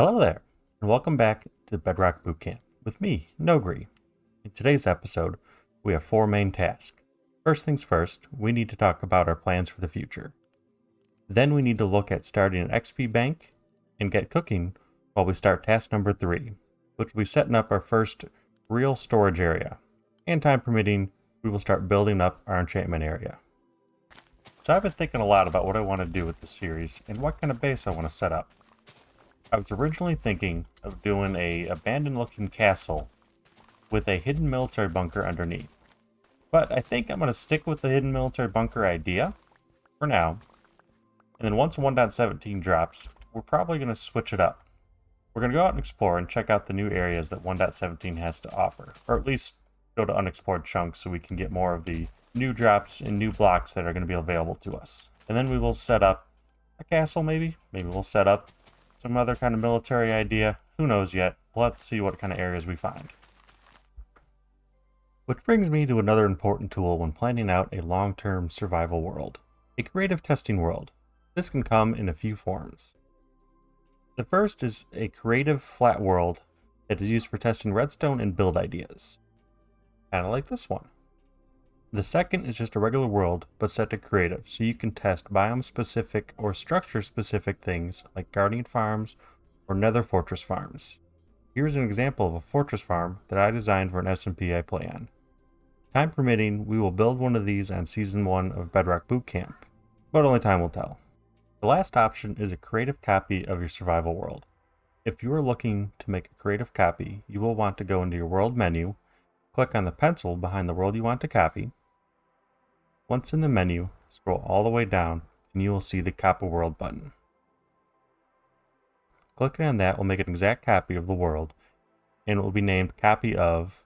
Hello there, and welcome back to Bedrock Boot Camp with me, Nogri. In today's episode, we have 4 main tasks. First things first, we need to talk about our plans for the future. Then we need to look at starting an XP bank and get cooking while we start task number 3, which will be setting up our first real storage area. And time permitting, we will start building up our enchantment area. So I've been thinking a lot about what I want to do with this series and what kind of base I want to set up. I was originally thinking of doing a abandoned looking castle with a hidden military bunker underneath. But I think I'm going to stick with the hidden military bunker idea for now. And then once 1.17 drops, we're probably going to switch it up. We're going to go out and explore and check out the new areas that 1.17 has to offer. Or at least go to unexplored chunks so we can get more of the new drops and new blocks that are going to be available to us. And then we will set up a castle maybe. Maybe we'll set up some other kind of military idea. Who knows yet? We'll have to see what kind of areas we find. Which brings me to another important tool when planning out a long-term survival world. A creative testing world. This can come in a few forms. The first is a creative flat world that is used for testing redstone and build ideas. Kind of like this one. The second is just a regular world, but set to creative, so you can test biome-specific or structure-specific things like guardian farms or nether fortress farms. Here's an example of a fortress farm that I designed for an SMP I play on. Time permitting, we will build one of these on Season 1 of Bedrock Boot Camp, but only time will tell. The last option is a creative copy of your survival world. If you are looking to make a creative copy, you will want to go into your world menu, click on the pencil behind the world you want to copy. Once in the menu, scroll all the way down and you will see the Copy World button. Clicking on that will make an exact copy of the world, and it will be named Copy of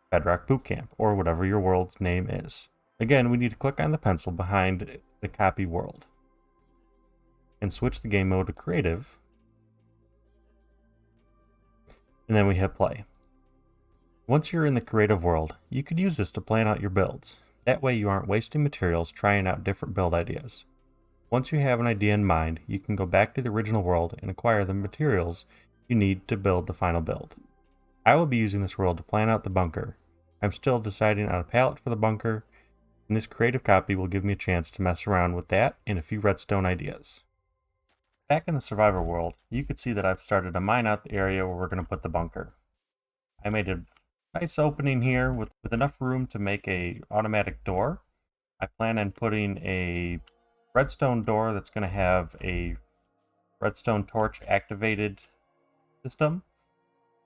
Bedrock Boot Camp, or whatever your world's name is. Again, we need to click on the pencil behind the Copy World and switch the game mode to Creative, and then we hit play. Once you're in the creative world, you could use this to plan out your builds. That way you aren't wasting materials trying out different build ideas. Once you have an idea in mind, you can go back to the original world and acquire the materials you need to build the final build. I will be using this world to plan out the bunker. I'm still deciding on a palette for the bunker, and this creative copy will give me a chance to mess around with that and a few redstone ideas. Back in the survivor world, you can see that I've started to mine out the area where we're going to put the bunker. I made a nice opening here with enough room to make a automatic door. I plan on putting a redstone door that's going to have a redstone torch activated system.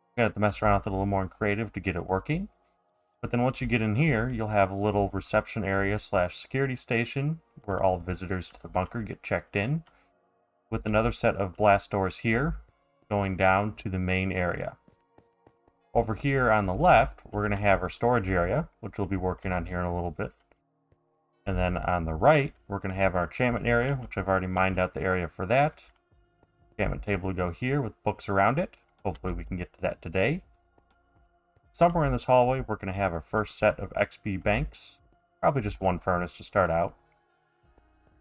I'm going to have to mess around with it a little more in creative to get it working. But then once you get in here, you'll have a little reception area / security station where all visitors to the bunker get checked in, with another set of blast doors here going down to the main area. Over here on the left, we're going to have our storage area, which we'll be working on here in a little bit. And then on the right, we're going to have our enchantment area, which I've already mined out the area for that. Enchantment table will go here with books around it. Hopefully we can get to that today. Somewhere in this hallway, we're going to have our first set of XP banks. Probably just one furnace to start out.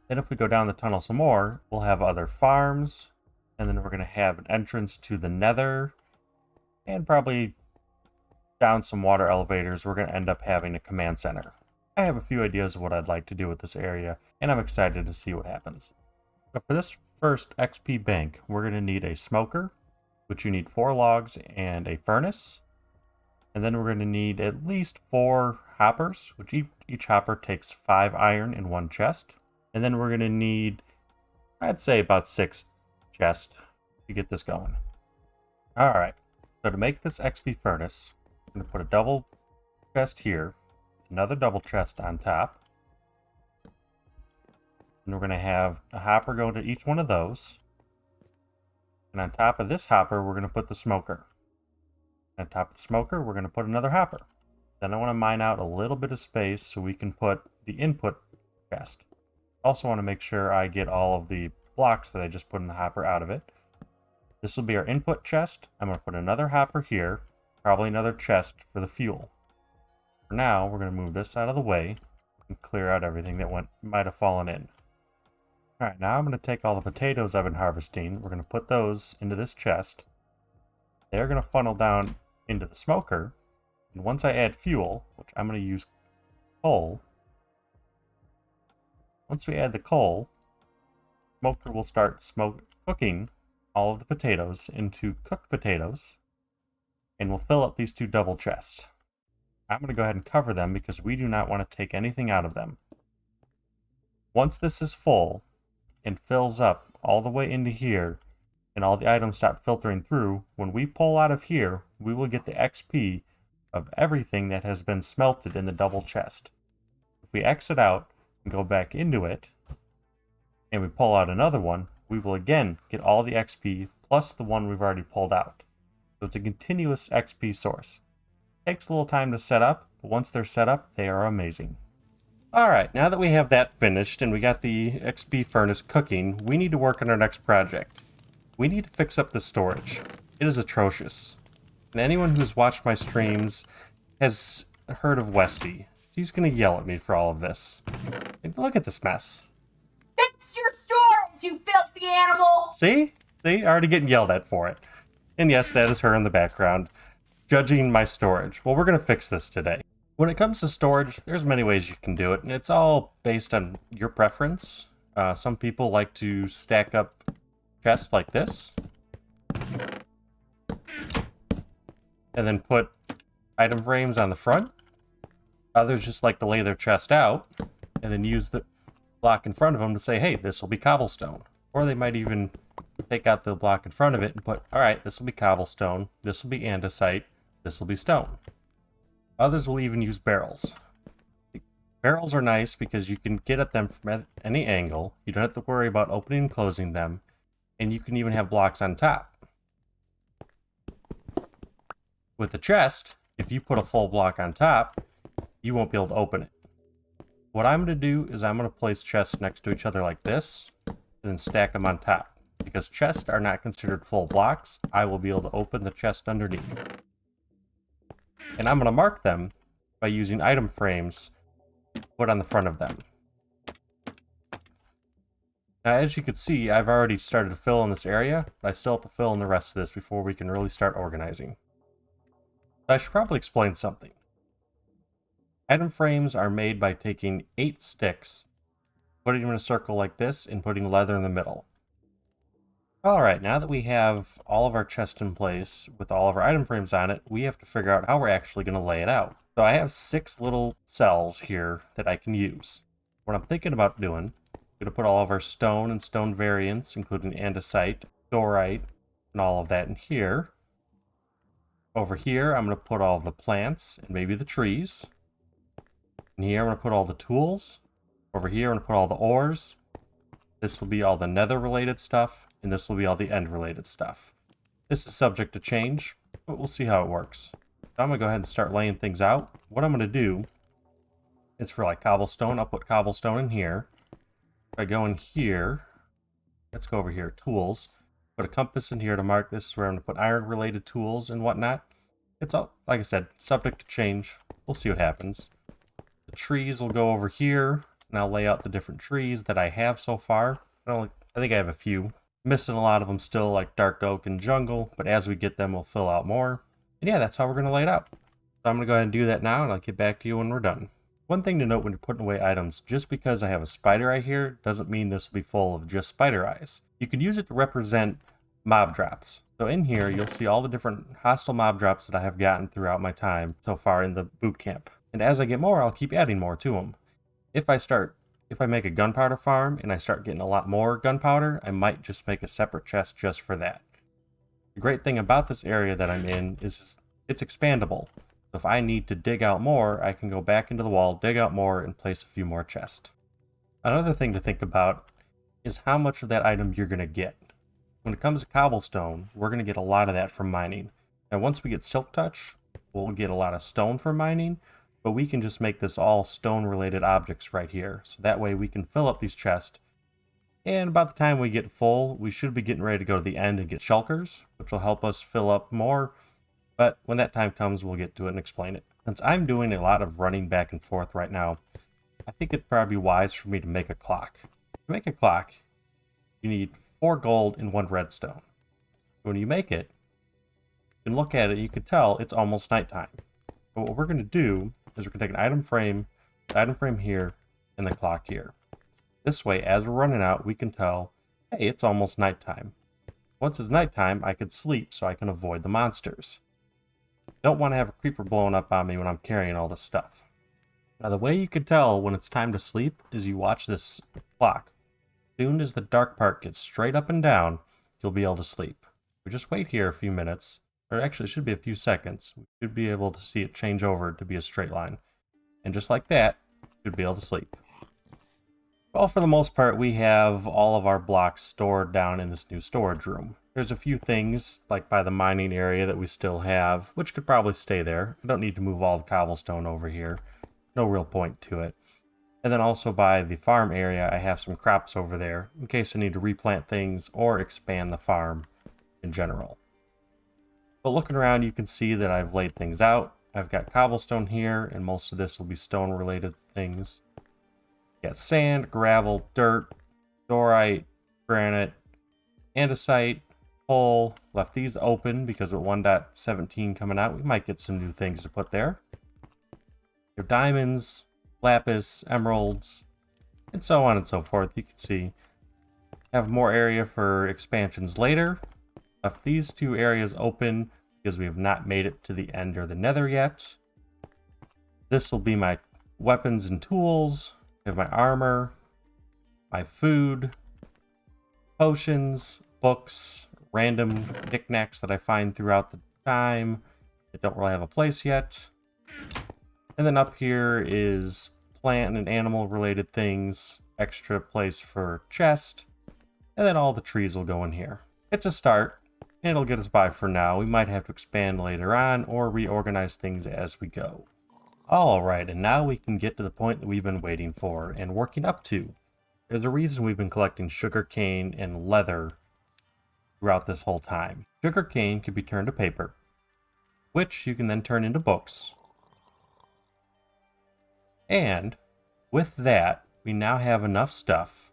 Then if we go down the tunnel some more, we'll have other farms. And then we're going to have an entrance to the nether. And probably down some water elevators, we're going to end up having a command center. I have a few ideas of what I'd like to do with this area, and I'm excited to see what happens. But for this first XP bank, we're going to need a smoker, which you need 4 logs and a furnace. And then we're going to need at least 4 hoppers, which each hopper takes 5 iron in 1 chest. And then we're going to need, I'd say, about 6 chests to get this going. Alright, so to make this XP furnace, I'm going to put a double chest here, another double chest on top. And we're going to have a hopper go to each one of those. And on top of this hopper, we're going to put the smoker. And on top of the smoker, we're going to put another hopper. Then I want to mine out a little bit of space so we can put the input chest. Also want to make sure I get all of the blocks that I just put in the hopper out of it. This will be our input chest. I'm going to put another hopper here, probably another chest for the fuel. For now, we're going to move this out of the way and clear out everything that might have fallen in. Alright, now I'm going to take all the potatoes I've been harvesting. We're going to put those into this chest. They're going to funnel down into the smoker. And once I add fuel, which I'm going to use coal, once we add the coal, smoker will start cooking all of the potatoes into cooked potatoes, and we'll fill up these two double chests. I'm going to go ahead and cover them because we do not want to take anything out of them. Once this is full and fills up all the way into here, and all the items stop filtering through, when we pull out of here, we will get the XP of everything that has been smelted in the double chest. If we exit out and go back into it, and we pull out another one, we will again get all the XP plus the one we've already pulled out. So it's a continuous XP source. It takes a little time to set up, but once they're set up, they are amazing. Alright, now that we have that finished and we got the XP furnace cooking, we need to work on our next project. We need to fix up the storage. It is atrocious. And anyone who's watched my streams has heard of Westy. She's gonna yell at me for all of this. And look at this mess. Fix your storage, you filthy animal! See? See? Already getting yelled at for it. And yes, that is her in the background, judging my storage. Well, we're gonna fix this today. When it comes to storage, there's many ways you can do it, and it's all based on your preference. Some people like to stack up chests like this, and then put item frames on the front. Others just like to lay their chest out, and then use the block in front of them to say, hey, this will be cobblestone. Or they might even take out the block in front of it and put, alright, this will be cobblestone, this will be andesite, this will be stone. Others will even use barrels. Barrels are nice because you can get at them from any angle. You don't have to worry about opening and closing them. And you can even have blocks on top. With the chest, if you put a full block on top, you won't be able to open it. What I'm going to do is I'm going to place chests next to each other like this, and then stack them on top. Because chests are not considered full blocks, I will be able to open the chest underneath. And I'm going to mark them by using item frames put on the front of them. Now, as you can see, I've already started to fill in this area, but I still have to fill in the rest of this before we can really start organizing. I should probably explain something. Item frames are made by taking 8 sticks, putting them in a circle like this, and putting leather in the middle. Alright, now that we have all of our chests in place with all of our item frames on it, we have to figure out how we're actually going to lay it out. So I have 6 little cells here that I can use. What I'm thinking about doing, I'm going to put all of our stone and stone variants, including andesite, dorite, and all of that in here. Over here, I'm going to put all of the plants and maybe the trees. In here, I'm going to put all the tools. Over here, I'm going to put all the ores. This will be all the nether-related stuff, and this will be all the end-related stuff. This is subject to change, but we'll see how it works. So I'm going to go ahead and start laying things out. What I'm going to do is for like cobblestone, I'll put cobblestone in here. If I go in here, let's go over here, tools. Put a compass in here to mark this is where I'm going to put iron-related tools and whatnot. It's all, like I said, subject to change. We'll see what happens. The trees will go over here, and I'll lay out the different trees that I have so far. I think I have a few. Missing a lot of them still, like dark oak and jungle, but as we get them, we'll fill out more. And yeah, that's how we're going to lay it out. So I'm going to go ahead and do that now, and I'll get back to you when we're done. One thing to note when you're putting away items, just because I have a spider eye here, doesn't mean this will be full of just spider eyes. You can use it to represent mob drops. So in here, you'll see all the different hostile mob drops that I have gotten throughout my time so far in the boot camp. And as I get more, I'll keep adding more to them. If I make a gunpowder farm and I start getting a lot more gunpowder, I might just make a separate chest just for that. The great thing about this area that I'm in is it's expandable. So if I need to dig out more, I can go back into the wall, dig out more, and place a few more chests. Another thing to think about is how much of that item you're going to get. When it comes to cobblestone, we're going to get a lot of that from mining. And once we get silk touch, we'll get a lot of stone from mining, but we can just make this all stone-related objects right here. So that way we can fill up these chests. And about the time we get full, we should be getting ready to go to the end and get shulkers, which will help us fill up more. But when that time comes, we'll get to it and explain it. Since I'm doing a lot of running back and forth right now, I think it'd probably be wise for me to make a clock. To make a clock, you need 4 gold and 1 redstone. When you make it, you can look at it, you can tell it's almost nighttime. But what we're going to do is we're going to take an the item frame here, and the clock here. This way, as we're running out, we can tell, hey, it's almost nighttime. Once it's nighttime, I could sleep so I can avoid the monsters. Don't want to have a creeper blowing up on me when I'm carrying all this stuff. Now, the way you can tell when it's time to sleep is you watch this clock. As soon as the dark part gets straight up and down, you'll be able to sleep. We just wait here a few minutes, or actually it should be a few seconds. We should be able to see it change over to be a straight line. And just like that, you should be able to sleep. Well, for the most part, we have all of our blocks stored down in this new storage room. There's a few things, like by the mining area, that we still have, which could probably stay there. I don't need to move all the cobblestone over here. No real point to it. And then also by the farm area, I have some crops over there, in case I need to replant things or expand the farm in general. But looking around, you can see that I've laid things out. I've got cobblestone here, and most of this will be stone-related things. Got sand, gravel, dirt, dorite, granite, andesite, coal. Left these open because with 1.17 coming out, we might get some new things to put there. You have diamonds, lapis, emeralds, and so on and so forth. You can see have more area for expansions later. Left these 2 areas open because we have not made it to the end or the nether yet. This will be my weapons and tools. I have my armor, my food, potions, books, random knickknacks that I find throughout the time that don't really have a place yet. And then up here is plant and animal related things, extra place for chest, and then all the trees will go in here. It's a start, and it'll get us by for now. We might have to expand later on or reorganize things as we go. Alright, and now we can get to the point that we've been waiting for and working up to. There's a reason we've been collecting sugarcane and leather throughout this whole time. Sugarcane can be turned to paper, which you can then turn into books. And with that, we now have enough stuff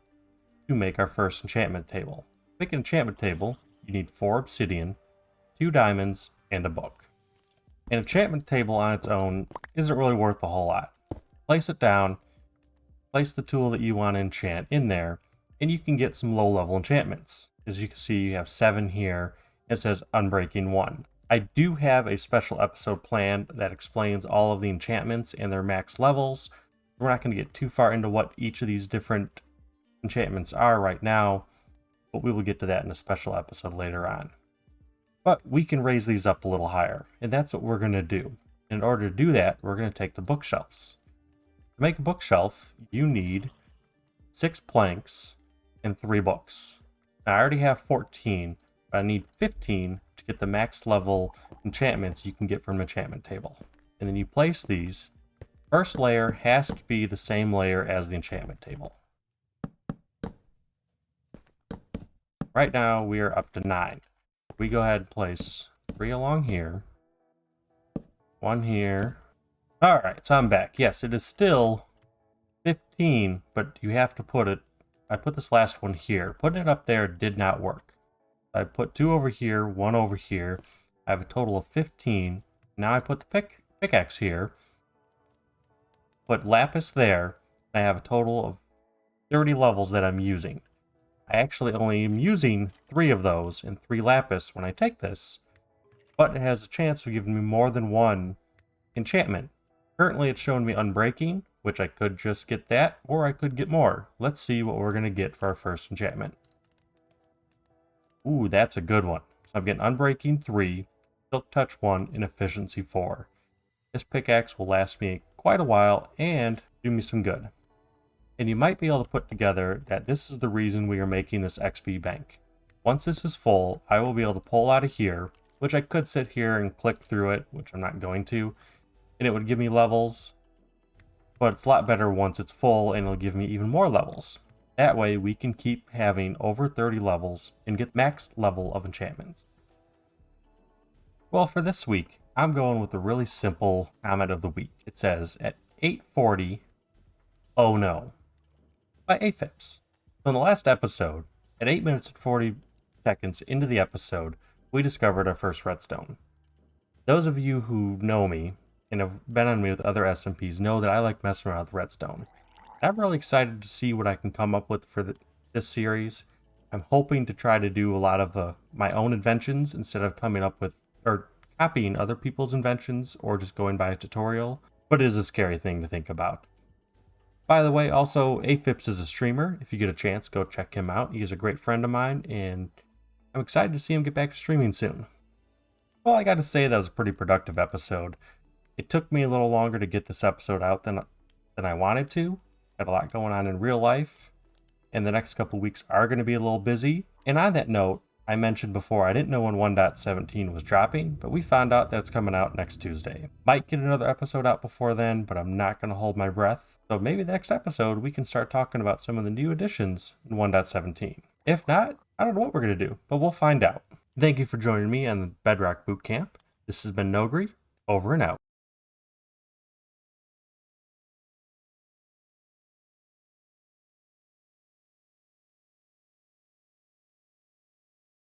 to make our first enchantment table. To make an enchantment table, you need 4 obsidian, 2 diamonds, and a book. An enchantment table on its own isn't really worth a whole lot. Place it down, place the tool that you want to enchant in there, and you can get some low-level enchantments. As you can see, you have 7 here. It says Unbreaking 1. I do have a special episode planned that explains all of the enchantments and their max levels. We're not going to get too far into what each of these different enchantments are right now, but we will get to that in a special episode later on. But we can raise these up a little higher, and that's what we're going to do. In order to do that, we're going to take the bookshelves. To make a bookshelf, you need 6 planks and 3 books. Now, I already have 14, but I need 15 to get the max level enchantments you can get from an enchantment table. And then you place these. First layer has to be the same layer as the enchantment table. Right now, we are up to 9. We go ahead and place 3 along here, 1 here. Alright, so I'm back. Yes, it is still 15, but you have to put it, I put this last one here. Putting it up there did not work. I put 2 over here, 1 over here. I have a total of 15. Now I put the pickaxe here, put lapis there. I have a total of 30 levels that I'm using. I actually only am using 3 of those and 3 lapis when I take this, but it has a chance of giving me more than 1 enchantment. Currently it's showing me Unbreaking, which I could just get that, or I could get more. Let's see what we're going to get for our first enchantment. Ooh, that's a good one. So I'm getting Unbreaking 3, Silk Touch 1, and Efficiency 4. This pickaxe will last me quite a while and do me some good. And you might be able to put together that this is the reason we are making this XP bank. Once this is full, I will be able to pull out of here, which I could sit here and click through it, which I'm not going to, and it would give me levels, but it's a lot better once it's full and it'll give me even more levels. That way we can keep having over 30 levels and get max level of enchantments. Well, for this week, I'm going with a really simple comment of the week. It says, at 8:40, oh no, by Aphips. So in the last episode, At 8 minutes and 40 seconds into the episode, we discovered our first redstone. Those of you who know me and have been on me with other SMPs know that I like messing around with redstone. I'm really excited to see what I can come up with for this series. I'm hoping to try to do a lot of my own inventions instead of coming up with or copying other people's inventions or just going by a tutorial, but it is a scary thing to think about. By the way, also, Ep5 is a streamer. If you get a chance, go check him out. He's a great friend of mine, and I'm excited to see him get back to streaming soon. Well, I gotta say that was a pretty productive episode. It took me a little longer to get this episode out than I wanted to. Had a lot going on in real life, and the next couple weeks are going to be a little busy. And on that note, I mentioned before I didn't know when 1.17 was dropping, but we found out that it's coming out next Tuesday. Might get another episode out before then, but I'm not going to hold my breath. So maybe the next episode we can start talking about some of the new additions in 1.17. If not, I don't know what we're going to do, but we'll find out. Thank you for joining me on the Bedrock Boot Camp. This has been Nogri, over and out.